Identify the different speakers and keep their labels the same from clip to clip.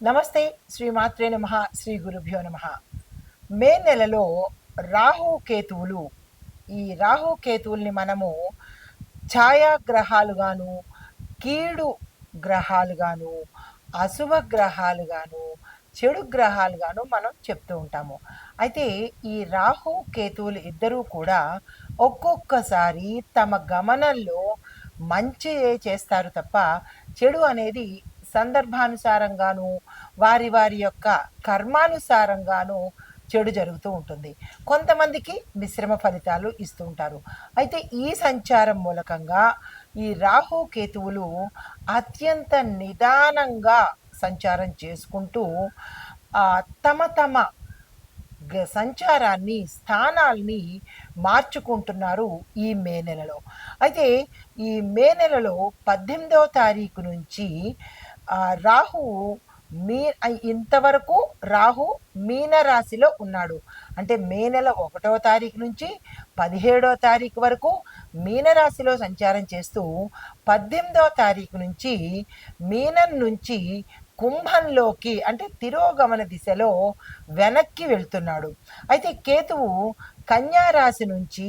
Speaker 1: నమస్తే. శ్రీమాత్రే నమః. శ్రీ గురుభ్యో నమః. మే నెలలో రాహు కేతువులు, ఈ రాహు కేతువుల్ని మనము ఛాయాగ్రహాలుగాను, కీడు గ్రహాలుగాను, అశుభ గ్రహాలుగాను, చెడు గ్రహాలుగాను మనం చెప్తూ ఉంటాము. అయితే ఈ రాహు కేతువులు ఇద్దరూ కూడా ఒక్కొక్కసారి తమ గమనంలో మంచియే చేస్తారు తప్ప చెడు అనేది సందర్భానుసారంగాను, వారి వారి యొక్క కర్మానుసారంగాను చెడు జరుగుతూ ఉంటుంది. కొంతమందికి మిశ్రమ ఫలితాలు ఇస్తూ ఉంటారు. అయితే ఈ సంచారం మూలకంగా ఈ రాహు కేతువులు అత్యంత నిదానంగా సంచారం చేసుకుంటూ తమ తమ సంచారాన్ని, స్థానాల్ని మార్చుకుంటున్నారు ఈ మే నెలలో. అయితే ఈ మే నెలలో 18వ తారీఖు నుంచి రాహువు ఇంతవరకు రాహు మీనరాశిలో ఉన్నాడు. అంటే మే నెల 1వ తారీఖు నుంచి 17వ తారీఖు వరకు మీనరాశిలో సంచారం చేస్తూ 18వ తారీఖు నుంచి మీనం నుంచి కుంభంలోకి అంటే తిరోగమన దిశలో వెనక్కి వెళ్తున్నాడు. అయితే కేతువు కన్యా రాశి నుంచి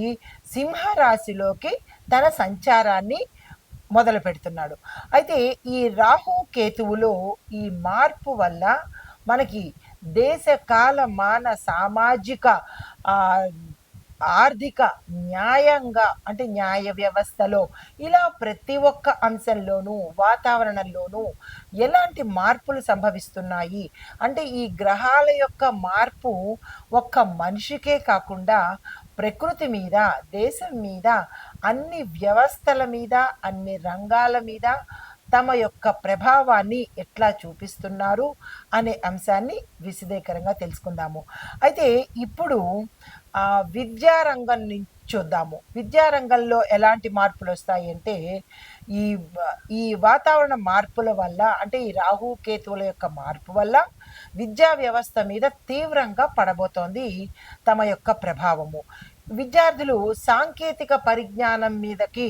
Speaker 1: సింహరాశిలోకి తన సంచారాన్ని మొదలు పెడుతున్నాడు. అయితే ఈ రాహు కేతువులో ఈ మార్పు వల్ల మనకి దేశ కాల మాన సామాజిక ఆర్థిక న్యాయంగా అంటే న్యాయ వ్యవస్థలో ఇలా ప్రతి ఒక్క అంశంలోనూ వాతావరణంలోనూ ఎలాంటి మార్పులు సంభవిస్తున్నాయి అంటే ఈ గ్రహాల యొక్క మార్పు ఒక్క మనిషికే కాకుండా ప్రకృతి మీద, దేశం మీద, అన్ని వ్యవస్థల మీద, అన్ని రంగాల మీద తమ యొక్క ప్రభావాన్ని ఎట్లా చూపిస్తున్నారు అనే అంశాన్ని విశదీకరంగా తెలుసుకుందాము. అయితే ఇప్పుడు విద్యారంగం నుంచి చూద్దాము. విద్యారంగంలో ఎలాంటి మార్పులు వస్తాయి అంటే ఈ ఈ వాతావరణ మార్పుల వల్ల అంటే ఈ రాహు కేతువుల యొక్క మార్పు వల్ల విద్యా వ్యవస్థ మీద తీవ్రంగా పడబోతోంది తమ యొక్క ప్రభావము. విద్యార్థులు సాంకేతిక పరిజ్ఞానం మీదకి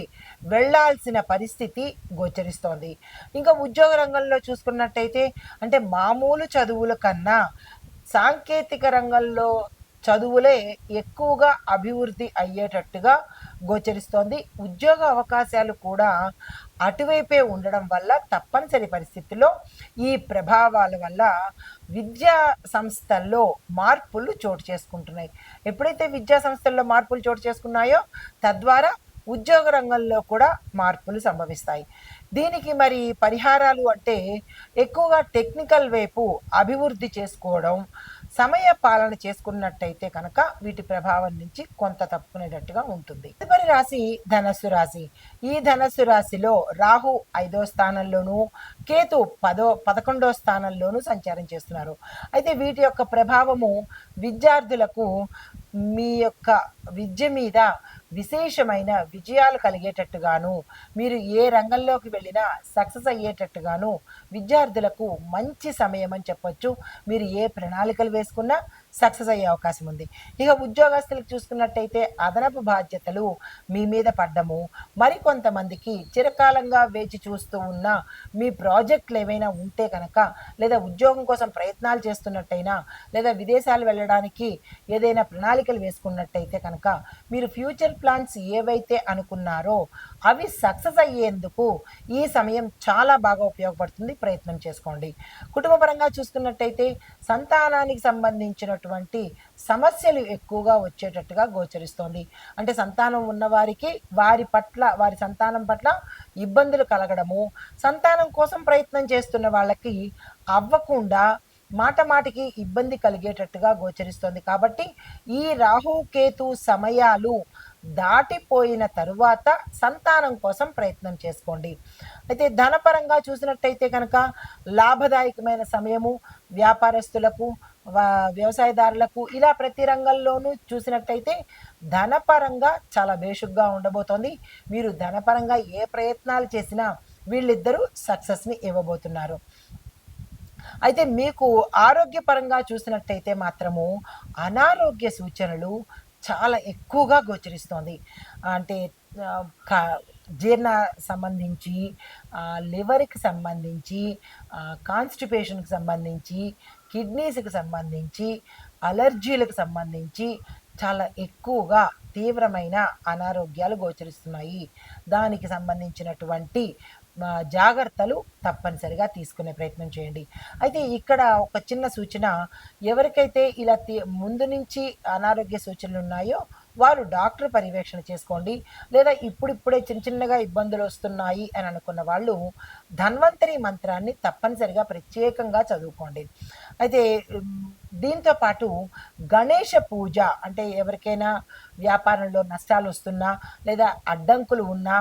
Speaker 1: వెళ్లాల్సిన పరిస్థితి గోచరిస్తోంది. ఇంకా ఉద్యోగ రంగంలో చూసుకున్నట్టయితే అంటే మామూలు చదువుల కన్నా సాంకేతిక రంగంలో చదువులే ఎక్కువగా అభివృద్ధి అయ్యేటట్టుగా గోచరిస్తోంది. ఉద్యోగ అవకాశాలు కూడా అటువైపే ఉండడం వల్ల తప్పనిసరి పరిస్థితుల్లో ఈ ప్రభావాల వల్ల విద్యా సంస్థల్లో మార్పులు చోటు చేసుకుంటున్నాయి. ఎప్పుడైతే విద్యా సంస్థల్లో మార్పులు చోటు చేసుకున్నాయో తద్వారా ఉద్యోగ రంగంలో కూడా మార్పులు సంభవిస్తాయి. దీనికి మరి పరిహారాలు అంటే ఎక్కువగా టెక్నికల్ వైపు అభివృద్ధి చేసుకోవడం, సమయ పాలన చేసుకున్నట్టయితే కనుక వీటి ప్రభావం నుంచి కొంత తప్పుకునేటట్టుగా ఉంటుంది. తదుపరి రాశి ధనస్సు రాశి. ఈ ధనస్సు రాశిలో రాహు 5వ స్థానంలోను, కేతు 11వ స్థానంలోను సంచారం చేస్తున్నారు. అయితే వీటి యొక్క ప్రభావము విద్యార్థులకు మీ యొక్క విద్య మీద విశేషమైన విజయాలు కలిగేటట్టుగాను, మీరు ఏ రంగంలోకి వెళ్ళినా సక్సెస్ అయ్యేటట్టుగాను విద్యార్థులకు మంచి సమయం అని చెప్పొచ్చు. మీరు ఏ ప్రణాళికలు వేసుకున్నా సక్సెస్ అయ్యే అవకాశం ఉంది. ఇక ఉద్యోగస్తులకు చూసుకున్నట్టయితే అదనపు బాధ్యతలు మీ మీద పడ్డము, మరికొంతమందికి చిరకాలంగా వేచి చూస్తూ ఉన్న మీ ప్రాజెక్టులు ఏవైనా ఉంటే కనుక, లేదా ఉద్యోగం కోసం ప్రయత్నాలు చేస్తున్నట్టయినా, లేదా విదేశాలు వెళ్ళడానికి ఏదైనా ప్రణాళికలు వేసుకున్నట్టయితే కనుక మీరు ఫ్యూచర్ ప్లాన్స్ ఏవైతే అనుకున్నారో అవి సక్సెస్ అయ్యేందుకు ఈ సమయం చాలా బాగా ఉపయోగపడుతుంది. ప్రయత్నం చేసుకోండి. కుటుంబపరంగా చూసుకున్నట్టయితే సంతానానికి సంబంధించినటువంటి సమస్యలు ఎక్కువగా వచ్చేటట్టుగా గోచరిస్తోంది. అంటే సంతానం ఉన్నవారికి వారి సంతానం పట్ల ఇబ్బందులు కలగడము, సంతానం కోసం ప్రయత్నం చేస్తున్న వాళ్ళకి అవ్వకుండా మాటికి ఇబ్బంది కలిగేటట్టుగా గోచరిస్తోంది. కాబట్టి ఈ రాహుకేతు సమయాలు దాటిపోయిన తరువాత సంతానం కోసం ప్రయత్నం చేసుకోండి. అయితే ధనపరంగా చూసినట్టయితే కనుక లాభదాయకమైన సమయము. వ్యాపారస్తులకు, వ్యవసాయదారులకు ఇలా ప్రతి రంగంలోనూ చూసినట్టయితే ధనపరంగా చాలా బేషుగ్గా ఉండబోతోంది. మీరు ధనపరంగా ఏ ప్రయత్నాలు చేసినా వీళ్ళిద్దరూ సక్సెస్ని ఇవ్వబోతున్నారు. అయితే మీకు ఆరోగ్యపరంగా చూసినట్టయితే మాత్రము అనారోగ్య సూచనలు చాలా ఎక్కువగా గోచరిస్తోంది. అంటే జీర్ణ సంబంధించి, లివర్‌కి సంబంధించి, కాన్‌స్టిపేషన్‌కి సంబంధించి, కిడ్నీస్‌కి సంబంధించి, అలర్జీలకు సంబంధించి చాలా ఎక్కువగా తీవ్రమైన అనారోగ్యాలు గోచరిస్తున్నాయి. దానికి సంబంధించినటువంటి జాగ్రత్తలు తప్పనిసరిగా తీసుకునే ప్రయత్నం చేయండి. అయితే ఇక్కడ ఒక చిన్న సూచన, ఎవరికైతే ఇలా ముందు నుంచి అనారోగ్య సూచనలున్నాయో వారు డాక్టర్ పర్యవేక్షణ చేసుకోండి. లేదా ఇప్పుడిప్పుడే చిన్న చిన్నగా ఇబ్బందులొస్తున్నాయి అని అనుకున్న వాళ్ళు ధన్వంతరి మంత్రాన్ని తప్పనిసరిగా ప్రత్యేకంగా చదువుకోండి. అయితే దీంతో పాటు గణేష పూజ, అంటే ఎవరికైనా వ్యాపారంలో నష్టాలొస్తున్నా, లేదా అడ్డంకులు ఉన్నా,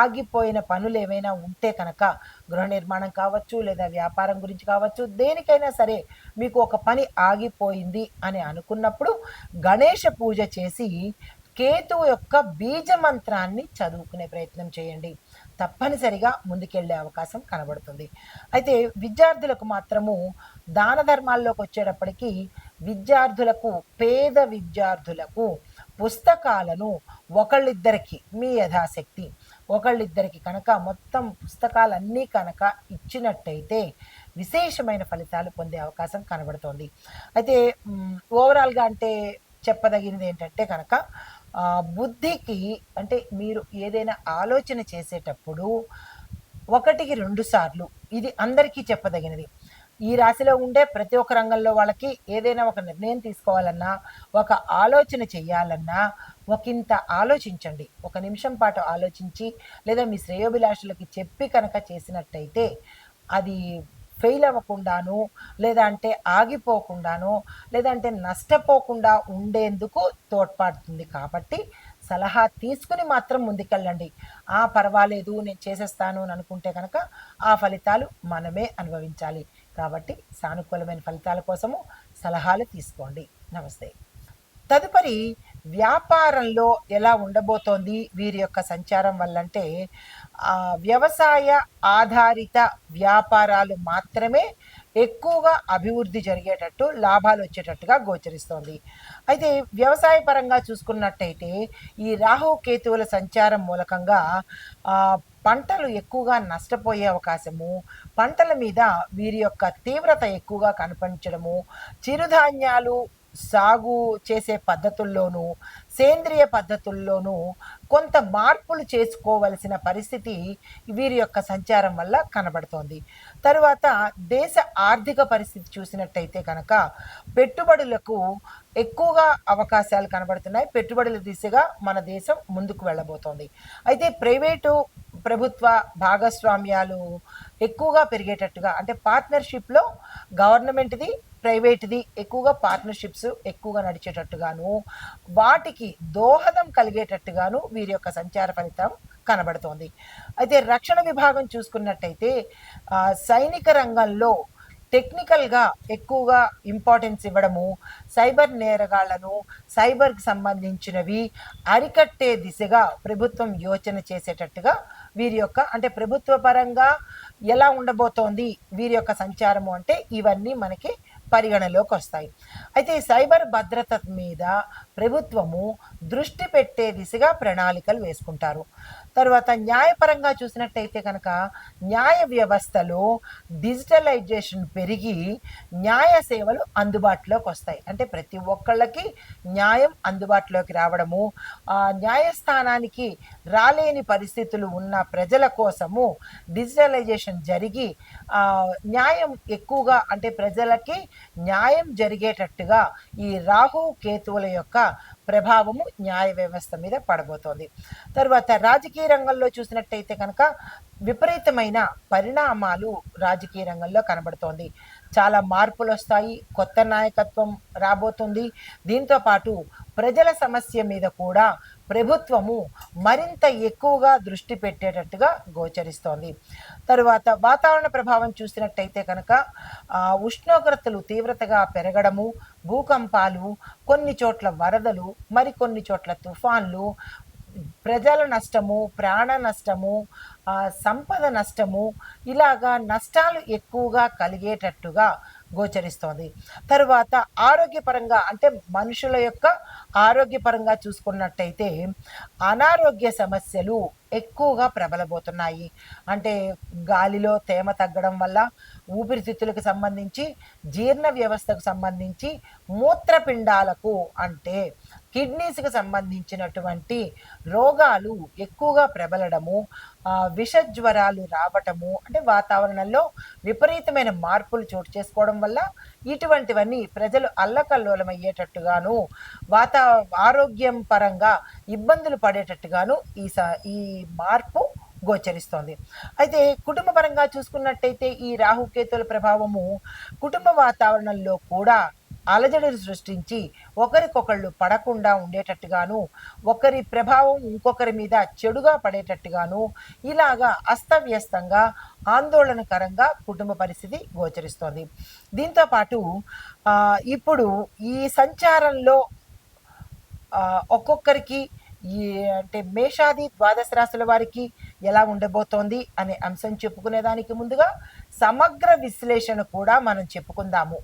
Speaker 1: ఆగిపోయిన పనులేవైనా ఉంటే కనుక, గృహ నిర్మాణం కావచ్చు, లేదా వ్యాపారం గురించి కావచ్చు, దేనికైనా సరే మీకు ఒక పని ఆగిపోయింది అని అనుకున్నప్పుడు గణేష పూజ చేసి కేతువు యొక్క బీజ మంత్రాన్ని చదువుకునే ప్రయత్నం చేయండి. తప్పనిసరిగా ముందుకెళ్ళే అవకాశం కనబడుతుంది. అయితే విద్యార్థులకు మాత్రము దాన ధర్మాల్లోకి వచ్చేటప్పటికి విద్యార్థులకు, పేద విద్యార్థులకు పుస్తకాలను ఒకళ్ళిద్దరికి, మీ యథాశక్తి ఒకళ్ళిద్దరికి కనుక మొత్తం పుస్తకాలన్నీ కనుక ఇచ్చినట్టయితే విశేషమైన ఫలితాలు పొందే అవకాశం కనబడుతోంది. అయితే ఓవరాల్గా అంటే చెప్పదగినది ఏంటంటే కనుక, బుద్ధికి, అంటే మీరు ఏదైనా ఆలోచన చేసేటప్పుడు ఒకటికి 2 సార్లు, ఇది అందరికీ చెప్పదగినది. ఈ రాశిలో ఉండే ప్రతి ఒక్క రంగంలో వాళ్ళకి ఏదైనా ఒక నిర్ణయం తీసుకోవాలన్నా, ఒక ఆలోచన చెయ్యాలన్నా ఒకంత ఆలోచించండి. ఒక నిమిషం పాటు ఆలోచించి, లేదా మీ శ్రేయోభిలాషులకి చెప్పి కనుక చేసినట్టయితే అది ఫెయిల్ అవ్వకుండాను, లేదా అంటే ఆగిపోకుండాను, లేదా అంటే నష్టపోకుండా ఉండేందుకు తోడ్పడుతుంది. కాబట్టి సలహా తీసుకుని మాత్రం ముందుకెళ్ళండి. పర్వాలేదు నేను చేసేస్తాను అని అనుకుంటే కనుక ఆ ఫలితాలు మనమే అనుభవించాలి. కాబట్టి సానుకూలమైన ఫలితాల కోసము సలహాలు తీసుకోండి. నమస్తే. తదుపరి వ్యాపారంలో ఎలా ఉండబోతోంది వీరి యొక్క సంచారం వల్లంటే, వ్యవసాయ ఆధారిత వ్యాపారాలు మాత్రమే ఎక్కువగా అభివృద్ధి జరిగేటట్టు, లాభాలు వచ్చేటట్టుగా గోచరిస్తోంది. అయితే వ్యవసాయ పరంగా చూసుకున్నట్టయితే ఈ రాహు కేతువుల సంచారం మూలకంగా పంటలు ఎక్కువగా నష్టపోయే అవకాశము, పంటల మీద వీరి యొక్క తీవ్రత ఎక్కువగా కనిపించడము, చిరుధాన్యాలు సాగు చేసే పద్ధతుల్లోనూ, సేంద్రియ పద్ధతుల్లోనూ కొంత మార్పులు చేసుకోవలసిన పరిస్థితి వీరి యొక్క సంచారం వల్ల కనబడుతోంది. తరువాత దేశ ఆర్థిక పరిస్థితి చూసినట్టయితే కనుక పెట్టుబడులకు ఎక్కువగా అవకాశాలు కనబడుతున్నాయి. పెట్టుబడుల దిశగా మన దేశం ముందుకు వెళ్ళబోతోంది. అయితే ప్రైవేటు ప్రభుత్వ భాగస్వామ్యాలు ఎక్కువగా పెరిగేటట్టుగా, అంటే పార్ట్నర్షిప్లో గవర్నమెంట్ది, ప్రైవేట్ది ఎక్కువగా పార్ట్నర్షిప్స్ ఎక్కువగా నడిచేటట్టుగాను, వాటికి దోహదం కలిగేటట్టుగాను వీరి యొక్క సంచార ఫలితం కనబడుతోంది. అయితే రక్షణ విభాగం చూసుకున్నట్టయితే సైనిక రంగంలో టెక్నికల్గా ఎక్కువగా ఇంపార్టెన్స్ ఇవ్వడము, సైబర్ నేరగాళ్లను, సైబర్కి సంబంధించినవి అరికట్టే దిశగా ప్రభుత్వం యోచన చేసేటట్టుగా వీరి యొక్క, అంటే ప్రభుత్వ పరంగా ఎలా ఉండబోతోంది వీరి యొక్క సంచారము అంటే ఇవన్నీ మనకి పరిగణలోకి వస్తాయి. అయితే సైబర్ భద్రత మీద ప్రభుత్వము దృష్టి పెట్టే దిశగా ప్రణాళికలు వేసుకుంటారు. తర్వాత న్యాయపరంగా చూసినట్టయితే కనుక న్యాయ వ్యవస్థలో డిజిటలైజేషన్ పెరిగి న్యాయ సేవలు అందుబాటులోకి వస్తాయి. అంటే ప్రతి ఒక్కళ్ళకి న్యాయం అందుబాటులోకి రావడము, న్యాయస్థానానికి రాలేని పరిస్థితులు ఉన్న ప్రజల కోసము డిజిటలైజేషన్ జరిగి న్యాయం ఎక్కువగా, అంటే ప్రజలకి న్యాయం జరిగేటట్టుగా ఈ రాహు కేతువుల యొక్క ప్రభావము న్యాయ వ్యవస్థ మీద పడబోతోంది. తర్వాత రాజకీయ రంగంలో చూసినట్టయితే కనుక విపరీతమైన పరిణామాలు రాజకీయ రంగంలో కనబడుతోంది. చాలా మార్పులు వస్తాయి, కొత్త నాయకత్వం రాబోతుంది. దీంతో పాటు ప్రజల సమస్య మీద కూడా ప్రభుత్వము మరింత ఎక్కువగా దృష్టి పెట్టేటట్టుగా గోచరిస్తోంది. తరువాత వాతావరణ ప్రభావం చూసినట్టయితే కనుక ఉష్ణోగ్రతలు తీవ్రతగా పెరగడము, భూకంపాలు, కొన్ని చోట్ల వరదలు, మరికొన్ని చోట్ల తుఫాన్లు, ప్రజల నష్టము, ప్రాణ నష్టము, సంపద నష్టము, ఇలాగా నష్టాలు ఎక్కువగా కలిగేటట్టుగా గోచరిస్తోంది. తరువాత ఆరోగ్యపరంగా అంటే మనుషుల యొక్క ఆరోగ్యపరంగా చూసుకున్నట్టయితే అనారోగ్య సమస్యలు ఎక్కువగా ప్రబలబోతున్నాయి. అంటే గాలిలో తేమ తగ్గడం వల్ల ఊపిరితిత్తులకు సంబంధించి, జీర్ణ వ్యవస్థకు సంబంధించి, మూత్రపిండాలకు అంటే కిడ్నీస్‌కి సంబంధించినటువంటి రోగాలు ఎక్కువగా ప్రబలడము, విషజ్వరాలు రావటము అంటే వాతావరణంలో విపరీతమైన మార్పులు చోటు చేసుకోవడం వల్ల ఇటువంటివన్నీ ప్రజలు అల్లకల్లోలమయ్యేటట్టుగాను, వాతా ఆరోగ్యం పరంగా ఇబ్బందులు పడేటట్టుగాను ఈ మార్పు గోచరిస్తోంది. అయితే కుటుంబ పరంగా చూసుకున్నట్టయితే ఈ రాహుకేతువుల ప్రభావము కుటుంబ వాతావరణంలో కూడా అలజడులు సృష్టించి ఒకరికొకళ్ళు పడకుండా ఉండేటట్టుగాను, ఒకరి ప్రభావం ఇంకొకరి మీద చెడుగా పడేటట్టుగాను, ఇలాగా అస్తవ్యస్తంగా ఆందోళనకరంగా కుటుంబ పరిస్థితి గోచరిస్తోంది. దీంతో పాటు ఇప్పుడు ఈ సంచారంలో ఒక్కొక్కరికి ఈ అంటే మేషాది ద్వాదశ రాశుల వారికి ఎలా ఉండబోతోంది అనే అంశం చెప్పుకునేదానికి ముందుగా సమగ్ర విశ్లేషణ కూడా మనం చెప్పుకుందాము.